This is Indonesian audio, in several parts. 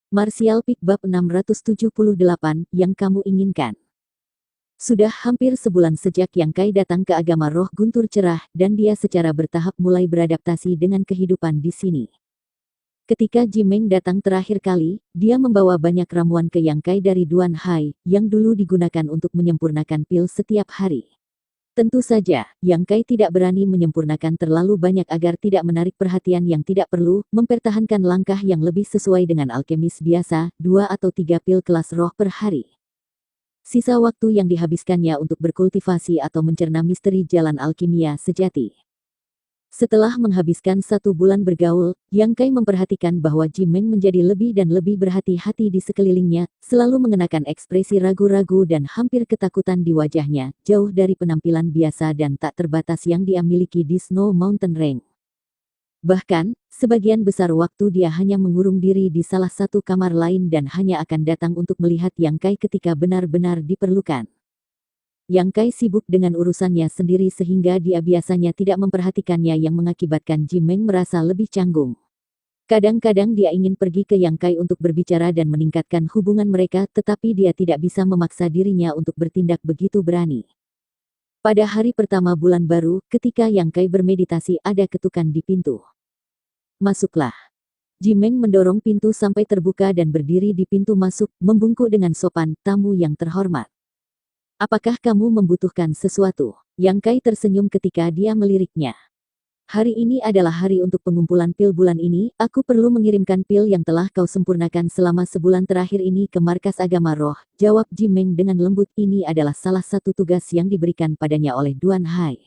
Martial Peak Bab 678, yang kamu inginkan. Sudah hampir sebulan sejak Yang Kai datang ke agama roh guntur cerah, dan dia secara bertahap mulai beradaptasi dengan kehidupan di sini. Ketika Jimeng datang terakhir kali, dia membawa banyak ramuan ke Yang Kai dari Duan Hai, yang dulu digunakan untuk menyempurnakan pil setiap hari. Tentu saja, Yang Kai tidak berani menyempurnakan terlalu banyak agar tidak menarik perhatian yang tidak perlu, mempertahankan langkah yang lebih sesuai dengan alkemis biasa, 2 atau 3 pil kelas roh per hari. Sisa waktu yang dihabiskannya untuk berkultivasi atau mencerna misteri jalan alkimia sejati. Setelah menghabiskan 1 bulan bergaul, Yang Kai memperhatikan bahwa Jimeng menjadi lebih dan lebih berhati-hati di sekelilingnya, selalu mengenakan ekspresi ragu-ragu dan hampir ketakutan di wajahnya, jauh dari penampilan biasa dan tak terbatas yang dia miliki di Snow Mountain Range. Bahkan, sebagian besar waktu dia hanya mengurung diri di salah satu kamar lain dan hanya akan datang untuk melihat Yang Kai ketika benar-benar diperlukan. Yang Kai sibuk dengan urusannya sendiri sehingga dia biasanya tidak memperhatikannya yang mengakibatkan Jimeng merasa lebih canggung. Kadang-kadang dia ingin pergi ke Yang Kai untuk berbicara dan meningkatkan hubungan mereka, tetapi dia tidak bisa memaksa dirinya untuk bertindak begitu berani. Pada hari pertama bulan baru, ketika Yang Kai bermeditasi, ada ketukan di pintu. Masuklah. Jimeng mendorong pintu sampai terbuka dan berdiri di pintu masuk, membungkuk dengan sopan, tamu yang terhormat. Apakah kamu membutuhkan sesuatu? Yang Kai tersenyum ketika dia meliriknya. Hari ini adalah hari untuk pengumpulan pil bulan ini, aku perlu mengirimkan pil yang telah kau sempurnakan selama sebulan terakhir ini ke markas agama roh, jawab Jimeng dengan lembut. Ini adalah salah satu tugas yang diberikan padanya oleh Duan Hai.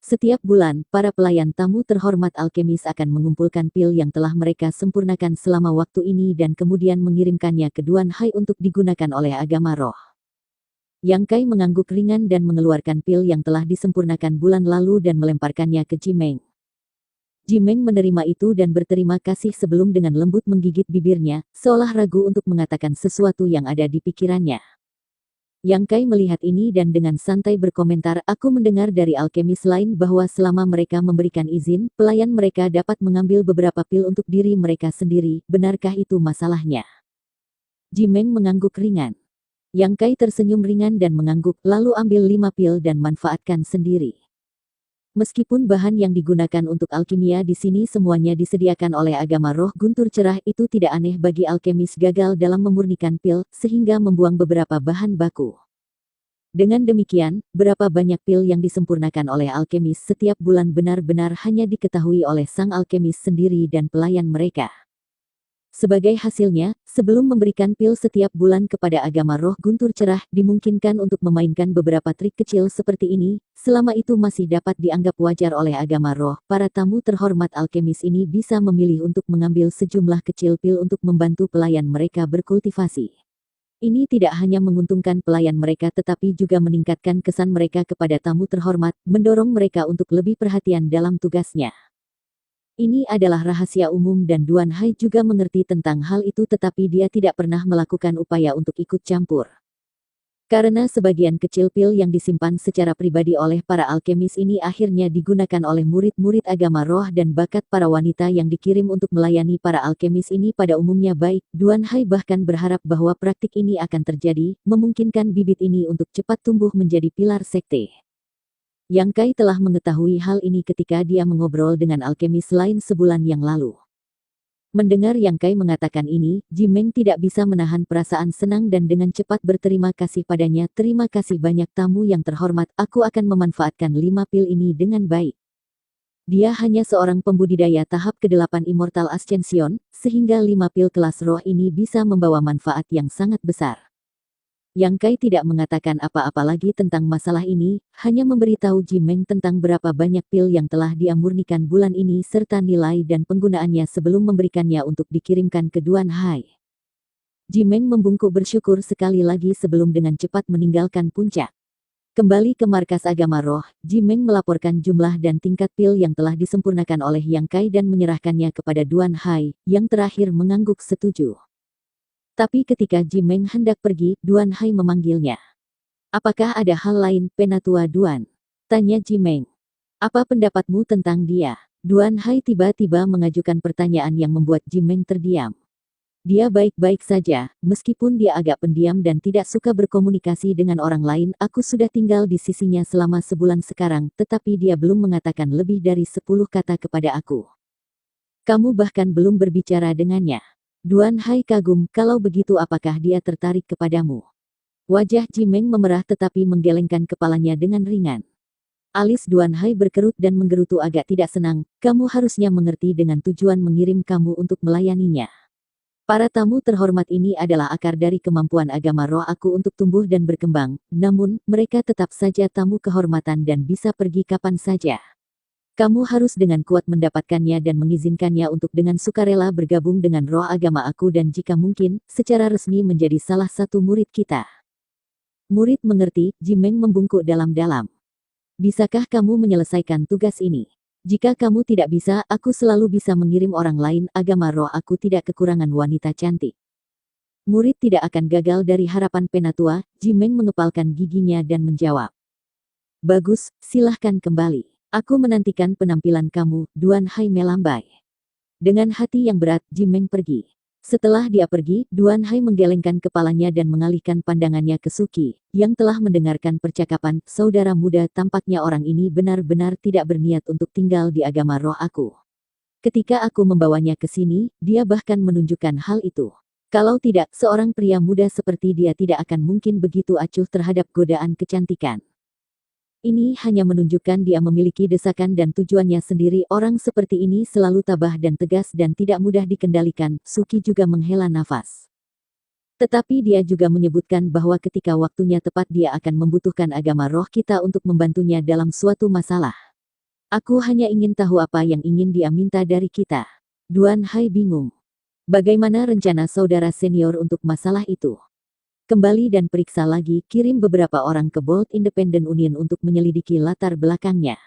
Setiap bulan, para pelayan tamu terhormat alkemis akan mengumpulkan pil yang telah mereka sempurnakan selama waktu ini dan kemudian mengirimkannya ke Duan Hai untuk digunakan oleh agama roh. Yang Kai mengangguk ringan dan mengeluarkan pil yang telah disempurnakan bulan lalu dan melemparkannya ke Jimeng. Jimeng menerima itu dan berterima kasih sebelum dengan lembut menggigit bibirnya, seolah ragu untuk mengatakan sesuatu yang ada di pikirannya. Yang Kai melihat ini dan dengan santai berkomentar, aku mendengar dari alkemis lain bahwa selama mereka memberikan izin, pelayan mereka dapat mengambil beberapa pil untuk diri mereka sendiri, benarkah itu masalahnya? Jimeng mengangguk ringan. Yang Kai tersenyum ringan dan mengangguk, lalu ambil 5 pil dan manfaatkan sendiri. Meskipun bahan yang digunakan untuk alkimia di sini semuanya disediakan oleh agama roh guntur cerah, itu tidak aneh bagi alkemis gagal dalam memurnikan pil, sehingga membuang beberapa bahan baku. Dengan demikian, berapa banyak pil yang disempurnakan oleh alkemis setiap bulan benar-benar hanya diketahui oleh sang alkemis sendiri dan pelayan mereka. Sebagai hasilnya, sebelum memberikan pil setiap bulan kepada agama roh guntur cerah, dimungkinkan untuk memainkan beberapa trik kecil seperti ini, selama itu masih dapat dianggap wajar oleh agama roh. Para tamu terhormat alkemis ini bisa memilih untuk mengambil sejumlah kecil pil untuk membantu pelayan mereka berkultivasi. Ini tidak hanya menguntungkan pelayan mereka tetapi juga meningkatkan kesan mereka kepada tamu terhormat, mendorong mereka untuk lebih perhatian dalam tugasnya. Ini adalah rahasia umum dan Duan Hai juga mengerti tentang hal itu tetapi dia tidak pernah melakukan upaya untuk ikut campur. Karena sebagian kecil pil yang disimpan secara pribadi oleh para alkemis ini akhirnya digunakan oleh murid-murid agama roh dan bakat para wanita yang dikirim untuk melayani para alkemis ini pada umumnya baik, Duan Hai bahkan berharap bahwa praktik ini akan terjadi, memungkinkan bibit ini untuk cepat tumbuh menjadi pilar sekte. Yang Kai telah mengetahui hal ini ketika dia mengobrol dengan alkemis lain sebulan yang lalu. Mendengar Yang Kai mengatakan ini, Jimeng tidak bisa menahan perasaan senang dan dengan cepat berterima kasih padanya. Terima kasih banyak tamu yang terhormat, aku akan memanfaatkan 5 pil ini dengan baik. Dia hanya seorang pembudidaya tahap ke-8 Immortal Ascension, sehingga 5 pil kelas roh ini bisa membawa manfaat yang sangat besar. Yang Kai tidak mengatakan apa-apa lagi tentang masalah ini, hanya memberitahu Jimeng tentang berapa banyak pil yang telah dia murnikan bulan ini serta nilai dan penggunaannya sebelum memberikannya untuk dikirimkan ke Duan Hai. Jimeng membungkuk bersyukur sekali lagi sebelum dengan cepat meninggalkan puncak. Kembali ke markas agama roh, Jimeng melaporkan jumlah dan tingkat pil yang telah disempurnakan oleh Yang Kai dan menyerahkannya kepada Duan Hai, yang terakhir mengangguk setuju. Tapi ketika Jimeng hendak pergi, Duan Hai memanggilnya. Apakah ada hal lain, Penatua Duan? Tanya Jimeng. Apa pendapatmu tentang dia? Duan Hai tiba-tiba mengajukan pertanyaan yang membuat Jimeng terdiam. Dia baik-baik saja, meskipun dia agak pendiam dan tidak suka berkomunikasi dengan orang lain. Aku sudah tinggal di sisinya selama sebulan sekarang, tetapi dia belum mengatakan lebih dari 10 kata kepada aku. Kamu bahkan belum berbicara dengannya. Duan Hai kagum, kalau begitu apakah dia tertarik kepadamu? Wajah Jimeng memerah tetapi menggelengkan kepalanya dengan ringan. Alis Duan Hai berkerut dan menggerutu agak tidak senang. Kamu harusnya mengerti dengan tujuan mengirim kamu untuk melayaninya. Para tamu terhormat ini adalah akar dari kemampuan agama roh aku untuk tumbuh dan berkembang, namun, mereka tetap saja tamu kehormatan dan bisa pergi kapan saja. Kamu harus dengan kuat mendapatkannya dan mengizinkannya untuk dengan sukarela bergabung dengan roh agama aku dan jika mungkin, secara resmi menjadi salah satu murid kita. Murid mengerti, Jimeng membungkuk dalam-dalam. Bisakah kamu menyelesaikan tugas ini? Jika kamu tidak bisa, aku selalu bisa mengirim orang lain. Agama roh aku tidak kekurangan wanita cantik. Murid tidak akan gagal dari harapan penatua. Jimeng mengepalkan giginya dan menjawab. Bagus, silahkan kembali. Aku menantikan penampilan kamu. Duan Hai melambai. Dengan hati yang berat, Jimeng pergi. Setelah dia pergi, Duan Hai menggelengkan kepalanya dan mengalihkan pandangannya ke Suki, yang telah mendengarkan percakapan. Saudara muda, tampaknya orang ini benar-benar tidak berniat untuk tinggal di agama roh aku. Ketika aku membawanya ke sini, dia bahkan menunjukkan hal itu. Kalau tidak, seorang pria muda seperti dia tidak akan mungkin begitu acuh terhadap godaan kecantikan. Ini hanya menunjukkan dia memiliki desakan dan tujuannya sendiri. Orang seperti ini selalu tabah dan tegas dan tidak mudah dikendalikan. Suki juga menghela nafas. Tetapi dia juga menyebutkan bahwa ketika waktunya tepat dia akan membutuhkan agama roh kita untuk membantunya dalam suatu masalah. Aku hanya ingin tahu apa yang ingin dia minta dari kita. Duan Hai bingung. Bagaimana rencana saudara senior untuk masalah itu? Kembali dan periksa lagi, kirim beberapa orang ke Bold Independent Union untuk menyelidiki latar belakangnya.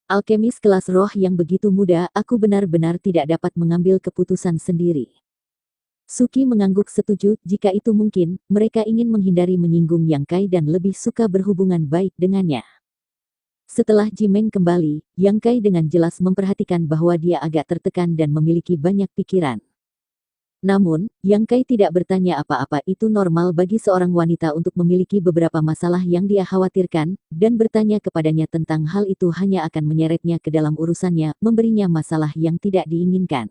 Alkemis kelas roh yang begitu muda, aku benar-benar tidak dapat mengambil keputusan sendiri. Suki mengangguk setuju, jika itu mungkin, mereka ingin menghindari menyinggung Yang Kai dan lebih suka berhubungan baik dengannya. Setelah Jimeng kembali, Yang Kai dengan jelas memperhatikan bahwa dia agak tertekan dan memiliki banyak pikiran. Namun, Yang Kai tidak bertanya apa-apa. Itu normal bagi seorang wanita untuk memiliki beberapa masalah yang dia khawatirkan, dan bertanya kepadanya tentang hal itu hanya akan menyeretnya ke dalam urusannya, memberinya masalah yang tidak diinginkan.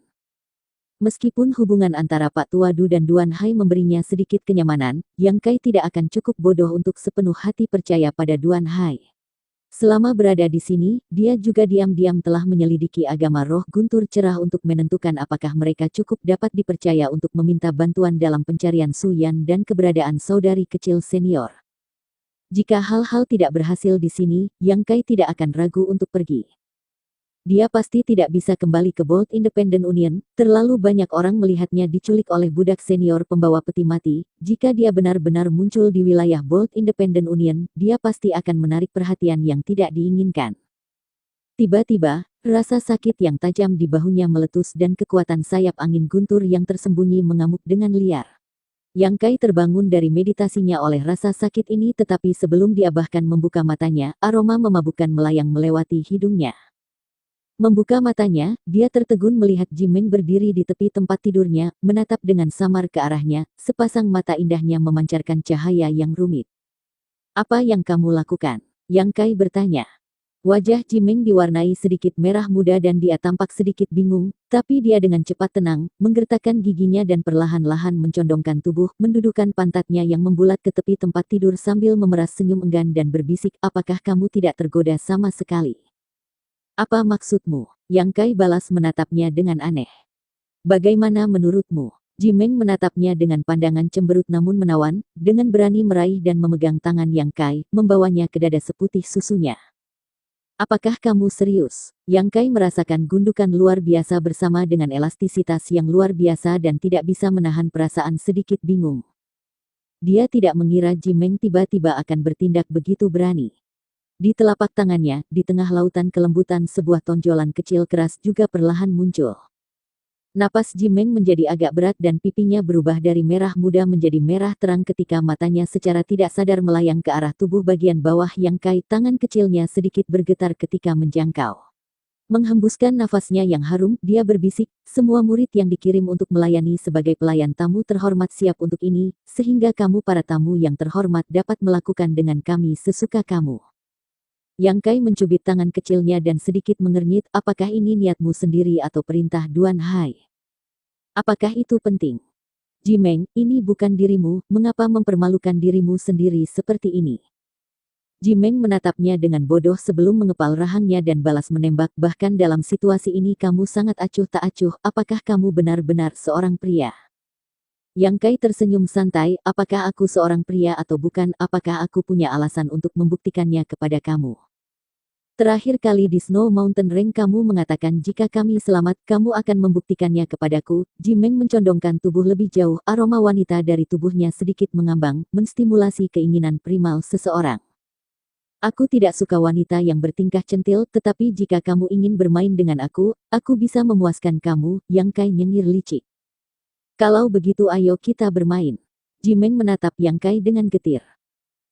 Meskipun hubungan antara Pak Tuadu dan Duan Hai memberinya sedikit kenyamanan, Yang Kai tidak akan cukup bodoh untuk sepenuh hati percaya pada Duan Hai. Selama berada di sini, dia juga diam-diam telah menyelidiki agama roh Guntur Cerah untuk menentukan apakah mereka cukup dapat dipercaya untuk meminta bantuan dalam pencarian Su Yan dan keberadaan saudari kecil senior. Jika hal-hal tidak berhasil di sini, Yang Kai tidak akan ragu untuk pergi. Dia pasti tidak bisa kembali ke Bold Independent Union, terlalu banyak orang melihatnya diculik oleh budak senior pembawa peti mati. Jika dia benar-benar muncul di wilayah Bold Independent Union, dia pasti akan menarik perhatian yang tidak diinginkan. Tiba-tiba, rasa sakit yang tajam di bahunya meletus dan kekuatan sayap angin guntur yang tersembunyi mengamuk dengan liar. Yang Kai terbangun dari meditasinya oleh rasa sakit ini tetapi sebelum dia bahkan membuka matanya, aroma memabukkan melayang melewati hidungnya. Membuka matanya, dia tertegun melihat Jimeng berdiri di tepi tempat tidurnya, menatap dengan samar ke arahnya, sepasang mata indahnya memancarkan cahaya yang rumit. Apa yang kamu lakukan? Yang Kai bertanya. Wajah Jimeng diwarnai sedikit merah muda dan dia tampak sedikit bingung, tapi dia dengan cepat tenang, menggertakkan giginya dan perlahan-lahan mencondongkan tubuh, mendudukkan pantatnya yang membulat ke tepi tempat tidur sambil memeras senyum enggan dan berbisik, apakah kamu tidak tergoda sama sekali? Apa maksudmu? Yang Kai balas menatapnya dengan aneh. Bagaimana menurutmu? Jimeng menatapnya dengan pandangan cemberut namun menawan, dengan berani meraih dan memegang tangan Yang Kai, membawanya ke dada seputih susunya. Apakah kamu serius? Yang Kai merasakan gundukan luar biasa bersama dengan elastisitas yang luar biasa dan tidak bisa menahan perasaan sedikit bingung. Dia tidak mengira Jimeng tiba-tiba akan bertindak begitu berani. Di telapak tangannya, di tengah lautan kelembutan sebuah tonjolan kecil keras juga perlahan muncul. Napas Jimeng menjadi agak berat dan pipinya berubah dari merah muda menjadi merah terang ketika matanya secara tidak sadar melayang ke arah tubuh bagian bawah Yang Kai. Tangan kecilnya sedikit bergetar ketika menjangkau. Menghembuskan nafasnya yang harum, dia berbisik, semua murid yang dikirim untuk melayani sebagai pelayan tamu terhormat siap untuk ini, sehingga kamu para tamu yang terhormat dapat melakukan dengan kami sesuka kamu. Yang Kai mencubit tangan kecilnya dan sedikit mengernyit, apakah ini niatmu sendiri atau perintah Duan Hai? Apakah itu penting? Jimeng, ini bukan dirimu, mengapa mempermalukan dirimu sendiri seperti ini? Jimeng menatapnya dengan bodoh sebelum mengepal rahangnya dan balas menembak, bahkan dalam situasi ini kamu sangat acuh tak acuh, apakah kamu benar-benar seorang pria? Yang Kai tersenyum santai, apakah aku seorang pria atau bukan, apakah aku punya alasan untuk membuktikannya kepada kamu? Terakhir kali di Snow Mountain Range kamu mengatakan jika kami selamat, kamu akan membuktikannya kepadaku. Jimeng mencondongkan tubuh lebih jauh, aroma wanita dari tubuhnya sedikit mengambang, menstimulasi keinginan primal seseorang. Aku tidak suka wanita yang bertingkah centil, tetapi jika kamu ingin bermain dengan aku bisa memuaskan kamu, Yang Kai nyengir licik. Kalau begitu ayo kita bermain. Jimeng menatap Yang Kai dengan getir.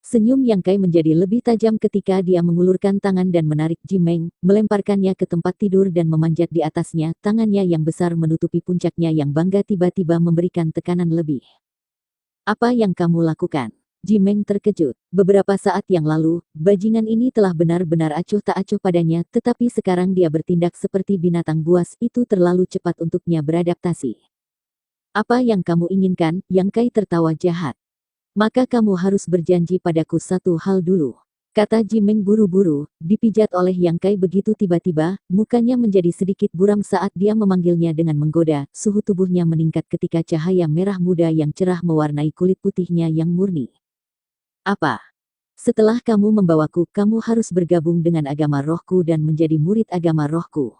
Senyum Yang Kai menjadi lebih tajam ketika dia mengulurkan tangan dan menarik Jimeng, melemparkannya ke tempat tidur dan memanjat di atasnya, tangannya yang besar menutupi puncaknya yang bangga tiba-tiba memberikan tekanan lebih. Apa yang kamu lakukan? Jimeng terkejut. Beberapa saat yang lalu, bajingan ini telah benar-benar acuh tak acuh padanya, tetapi sekarang dia bertindak seperti binatang buas, itu terlalu cepat untuknya beradaptasi. Apa yang kamu inginkan? Yang Kai tertawa jahat. Maka kamu harus berjanji padaku satu hal dulu. Kata Jimeng buru-buru, dipijat oleh Yang Kai begitu tiba-tiba, mukanya menjadi sedikit buram saat dia memanggilnya dengan menggoda, suhu tubuhnya meningkat ketika cahaya merah muda yang cerah mewarnai kulit putihnya yang murni. Apa? Setelah kamu membawaku, kamu harus bergabung dengan agama rohku dan menjadi murid agama rohku.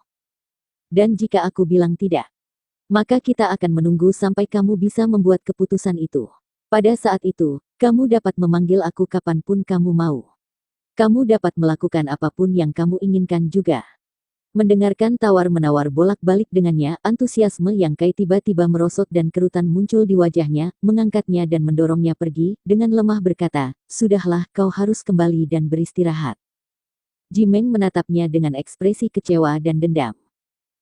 Dan jika aku bilang tidak, maka kita akan menunggu sampai kamu bisa membuat keputusan itu. Pada saat itu, kamu dapat memanggil aku kapanpun kamu mau. Kamu dapat melakukan apapun yang kamu inginkan juga. Mendengarkan tawar-menawar bolak-balik dengannya, antusiasme Yang Kai tiba-tiba merosot dan kerutan muncul di wajahnya, mengangkatnya dan mendorongnya pergi, dengan lemah berkata, sudahlah, kau harus kembali dan beristirahat. Jimeng menatapnya dengan ekspresi kecewa dan dendam.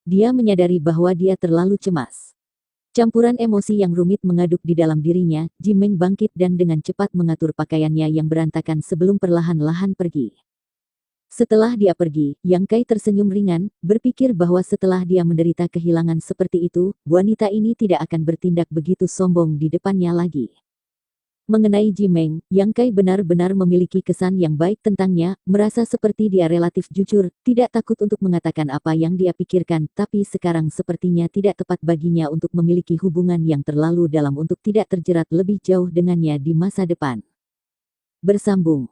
Dia menyadari bahwa dia terlalu cemas. Campuran emosi yang rumit mengaduk di dalam dirinya, Jimeng bangkit dan dengan cepat mengatur pakaiannya yang berantakan sebelum perlahan-lahan pergi. Setelah dia pergi, Yang Kai tersenyum ringan, berpikir bahwa setelah dia menderita kehilangan seperti itu, wanita ini tidak akan bertindak begitu sombong di depannya lagi. Mengenai Jimeng, Yang Kai benar-benar memiliki kesan yang baik tentangnya, merasa seperti dia relatif jujur, tidak takut untuk mengatakan apa yang dia pikirkan, tapi sekarang sepertinya tidak tepat baginya untuk memiliki hubungan yang terlalu dalam untuk tidak terjerat lebih jauh dengannya di masa depan. Bersambung.